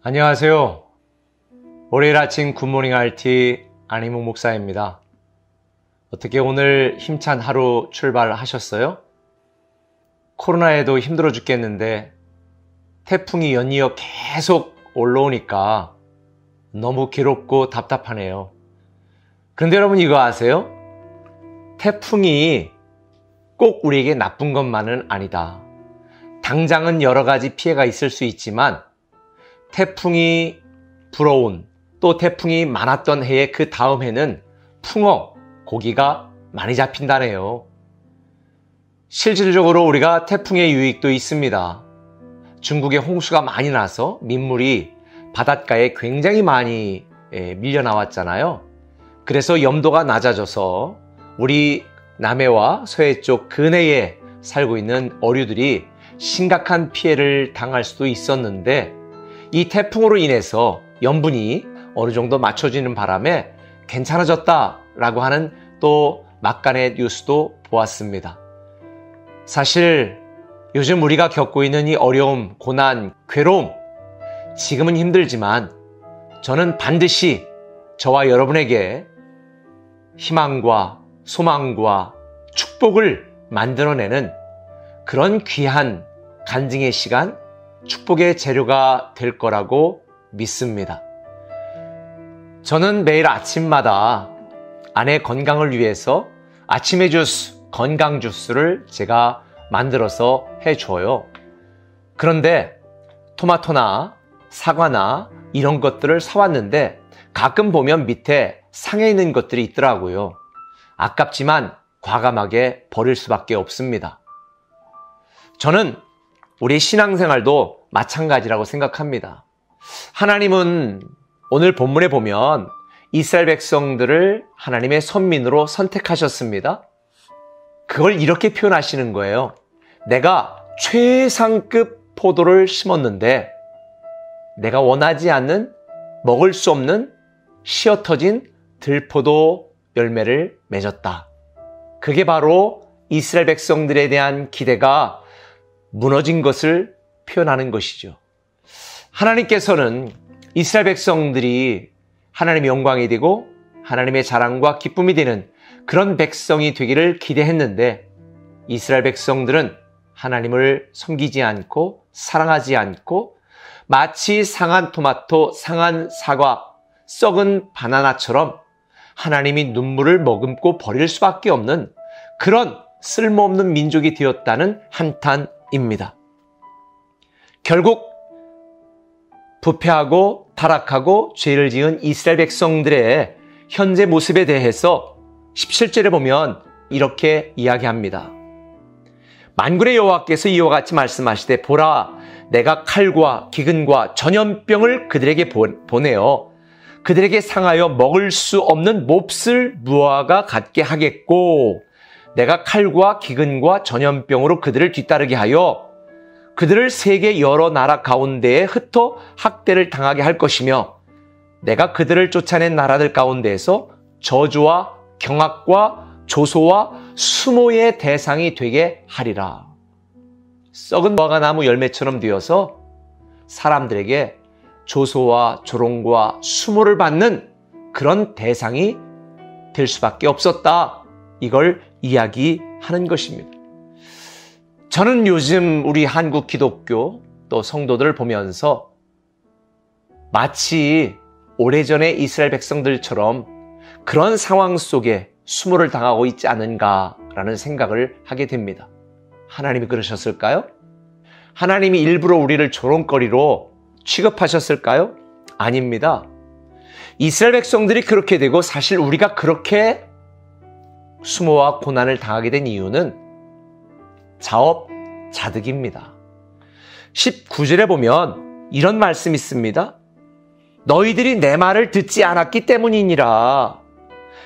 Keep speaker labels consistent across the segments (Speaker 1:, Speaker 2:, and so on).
Speaker 1: 안녕하세요. 월요일 아침 굿모닝 RT 안희묵 목사입니다. 어떻게 오늘 힘찬 하루 출발하셨어요? 코로나에도 힘들어 죽겠는데 태풍이 연이어 계속 올라오니까 너무 괴롭고 답답하네요. 그런데 여러분 이거 아세요? 태풍이 꼭 우리에게 나쁜 것만은 아니다. 당장은 여러 가지 피해가 있을 수 있지만 태풍이 불어온 또 태풍이 많았던 해의 그 다음 해는 풍어, 고기가 많이 잡힌다네요. 실질적으로 우리가 태풍의 유익도 있습니다. 중국에 홍수가 많이 나서 민물이 바닷가에 굉장히 많이 밀려 나왔잖아요. 그래서 염도가 낮아져서 우리 남해와 서해 쪽 근해에 살고 있는 어류들이 심각한 피해를 당할 수도 있었는데 이 태풍으로 인해서 염분이 어느 정도 맞춰지는 바람에 괜찮아졌다라고 하는 또 막간의 뉴스도 보았습니다. 사실 요즘 우리가 겪고 있는 이 어려움, 고난, 괴로움 지금은 힘들지만 저는 반드시 저와 여러분에게 희망과 소망과 축복을 만들어내는 그런 귀한 간증의 시간, 축복의 재료가 될 거라고 믿습니다. 저는 매일 아침마다 아내 건강을 위해서 아침의 주스, 건강 주스를 제가 만들어서 해줘요. 그런데 토마토나 사과나 이런 것들을 사왔는데 가끔 보면 밑에 상해 있는 것들이 있더라고요. 아깝지만 과감하게 버릴 수밖에 없습니다. 저는 우리 신앙생활도 마찬가지라고 생각합니다. 하나님은 오늘 본문에 보면 이스라엘 백성들을 하나님의 선민으로 선택하셨습니다. 그걸 이렇게 표현하시는 거예요. 내가 최상급 포도를 심었는데 내가 원하지 않는 먹을 수 없는 씨어터진 들포도 열매를 맺었다. 그게 바로 이스라엘 백성들에 대한 기대가 무너진 것을 표현하는 것이죠. 하나님께서는 이스라엘 백성들이 하나님의 영광이 되고 하나님의 자랑과 기쁨이 되는 그런 백성이 되기를 기대했는데 이스라엘 백성들은 하나님을 섬기지 않고 사랑하지 않고 마치 상한 토마토, 상한 사과, 썩은 바나나처럼 하나님이 눈물을 머금고 버릴 수밖에 없는 그런 쓸모없는 민족이 되었다는 한탄입니다. 결국 부패하고 타락하고 죄를 지은 이스라엘 백성들의 현재 모습에 대해서 17절에 보면 이렇게 이야기합니다. 만군의 여호와께서 이와 같이 말씀하시되 보라 내가 칼과 기근과 전염병을 그들에게 보내어 그들에게 상하여 먹을 수 없는 몹쓸 무화과 같게 하겠고 내가 칼과 기근과 전염병으로 그들을 뒤따르게 하여 그들을 세계 여러 나라 가운데에 흩어 학대를 당하게 할 것이며 내가 그들을 쫓아낸 나라들 가운데에서 저주와 경악과 조소와 수모의 대상이 되게 하리라. 썩은 무화과 나무 열매처럼 되어서 사람들에게 조소와 조롱과 수모를 받는 그런 대상이 될 수밖에 없었다. 이걸 이야기하는 것입니다. 저는 요즘 우리 한국 기독교 또 성도들을 보면서 마치 오래전에 이스라엘 백성들처럼 그런 상황 속에 수모를 당하고 있지 않은가라는 생각을 하게 됩니다. 하나님이 그러셨을까요? 하나님이 일부러 우리를 조롱거리로 취급하셨을까요? 아닙니다. 이스라엘 백성들이 그렇게 되고 사실 우리가 그렇게 수모와 고난을 당하게 된 이유는 자업자득입니다. 19절에 보면 이런 말씀이 있습니다. 너희들이 내 말을 듣지 않았기 때문이니라.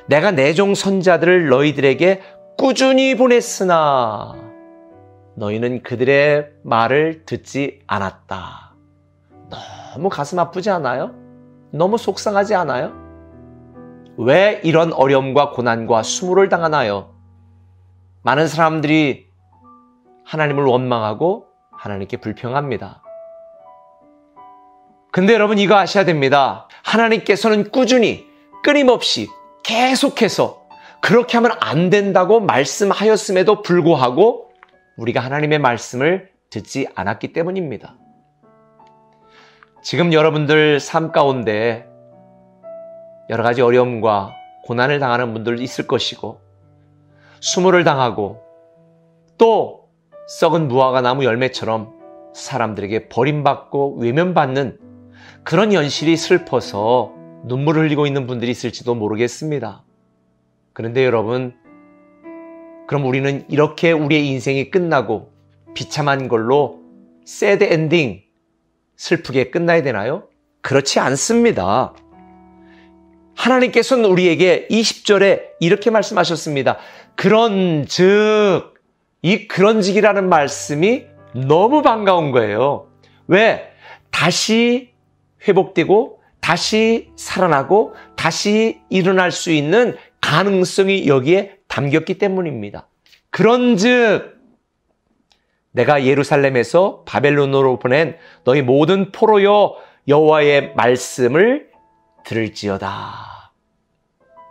Speaker 1: 내가 내 종 선자들을 너희들에게 꾸준히 보냈으나 너희는 그들의 말을 듣지 않았다. 너무 가슴 아프지 않아요? 너무 속상하지 않아요? 왜 이런 어려움과 고난과 수모를 당하나요? 많은 사람들이 하나님을 원망하고 하나님께 불평합니다. 근데 여러분 이거 아셔야 됩니다. 하나님께서는 꾸준히 끊임없이 계속해서 그렇게 하면 안 된다고 말씀하였음에도 불구하고 우리가 하나님의 말씀을 듣지 않았기 때문입니다. 지금 여러분들 삶 가운데 여러 가지 어려움과 고난을 당하는 분들 있을 것이고 수모를 당하고 또 썩은 무화과 나무 열매처럼 사람들에게 버림받고 외면받는 그런 현실이 슬퍼서 눈물을 흘리고 있는 분들이 있을지도 모르겠습니다. 그런데 여러분, 그럼 우리는 이렇게 우리의 인생이 끝나고 비참한 걸로 새드 엔딩, 슬프게 끝나야 되나요? 그렇지 않습니다. 하나님께서는 우리에게 이 10절에 이렇게 말씀하셨습니다. 그런즉, 이 그런즉이라는 말씀이 너무 반가운 거예요. 왜? 다시 회복되고 다시 살아나고 다시 일어날 수 있는 가능성이 여기에 담겼기 때문입니다. 그런즉 내가 예루살렘에서 바벨론으로 보낸 너희 모든 포로여 여호와의 말씀을 들을지어다.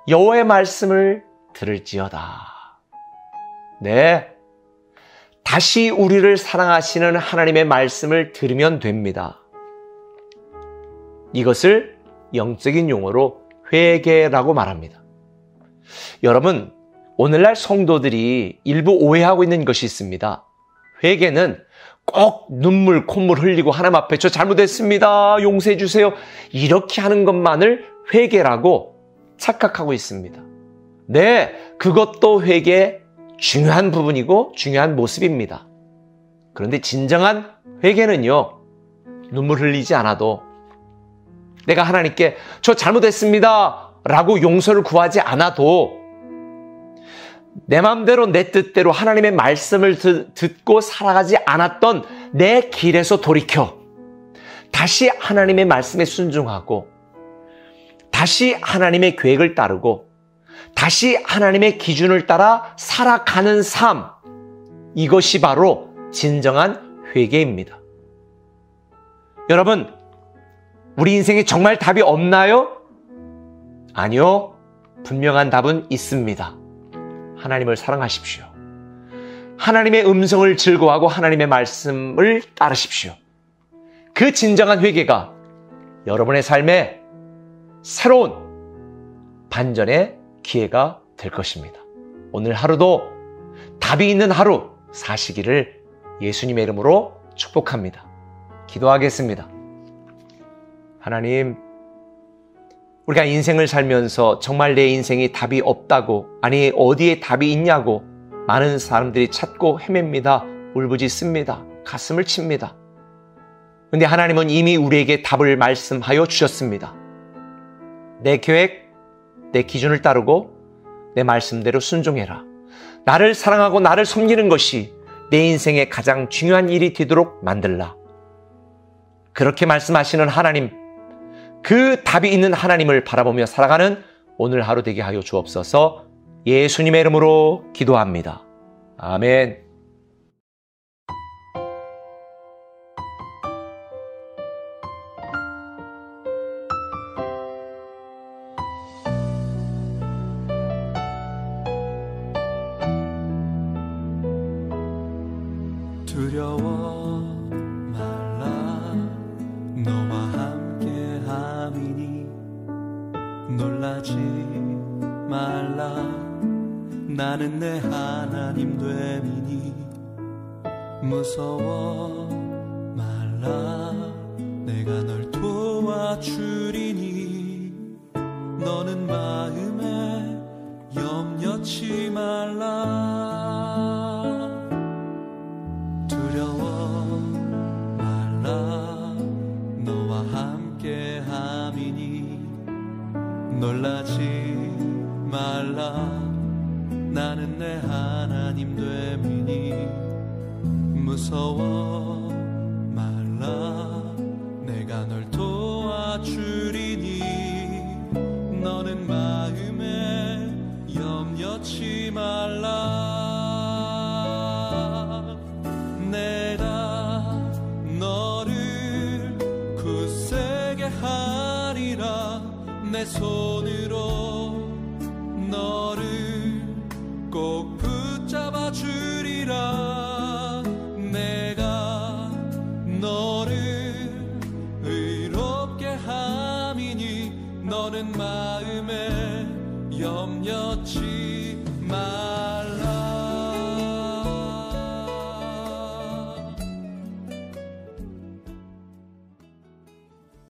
Speaker 1: 여호와의 말씀을 들을지어다. 네, 다시 우리를 사랑하시는 하나님의 말씀을 들으면 됩니다. 이것을 영적인 용어로 회개라고 말합니다. 여러분, 오늘날 성도들이 일부 오해하고 있는 것이 있습니다. 회개는 꼭 눈물, 콧물 흘리고 하나님 앞에 저 잘못했습니다. 용서해 주세요. 이렇게 하는 것만을 회개라고 착각하고 있습니다. 네, 그것도 회개의 중요한 부분이고 중요한 모습입니다. 그런데 진정한 회개는요, 눈물 흘리지 않아도 내가 하나님께 저 잘못했습니다 라고 용서를 구하지 않아도 내 마음대로 내 뜻대로 하나님의 말씀을 듣고 살아가지 않았던 내 길에서 돌이켜 다시 하나님의 말씀에 순종하고 다시 하나님의 계획을 따르고 다시 하나님의 기준을 따라 살아가는 삶, 이것이 바로 진정한 회개입니다. 여러분, 우리 인생에 정말 답이 없나요? 아니요, 분명한 답은 있습니다. 하나님을 사랑하십시오. 하나님의 음성을 즐거워하고 하나님의 말씀을 따르십시오. 그 진정한 회개가 여러분의 삶에 새로운 반전의 기회가 될 것입니다. 오늘 하루도 답이 있는 하루 사시기를 예수님의 이름으로 축복합니다. 기도하겠습니다. 하나님, 우리가 인생을 살면서 정말 내 인생이 답이 없다고, 아니 어디에 답이 있냐고 많은 사람들이 찾고 헤맵니다. 울부짖습니다. 가슴을 칩니다. 그런데 하나님은 이미 우리에게 답을 말씀하여 주셨습니다. 내 계획, 내 기준을 따르고 내 말씀대로 순종해라. 나를 사랑하고 나를 섬기는 것이 내 인생의 가장 중요한 일이 되도록 만들라. 그렇게 말씀하시는 하나님, 그 답이 있는 하나님을 바라보며 살아가는 오늘 하루 되게 하여 주옵소서. 예수님의 이름으로 기도합니다. 아멘.
Speaker 2: 두려워 말라 너와 함께 함이니 놀라지 말라 나는 내 하나님 됨이니 무서워 말라 내가 널 도와주리니 너는 마음에 염려치 말라 두려워 말라 너와 함께 함이니 놀라지 말라 나는 내 하나님 됨이니 무서워 말라 내가 널 도와주리니 너는 마음에 염려치 말라 내가 너를 굳세 하리라. 내 손으로 너를 꼭 붙잡아 주리라. 내가 너를 의롭게 함이니 너는 마음에 염려치 말라.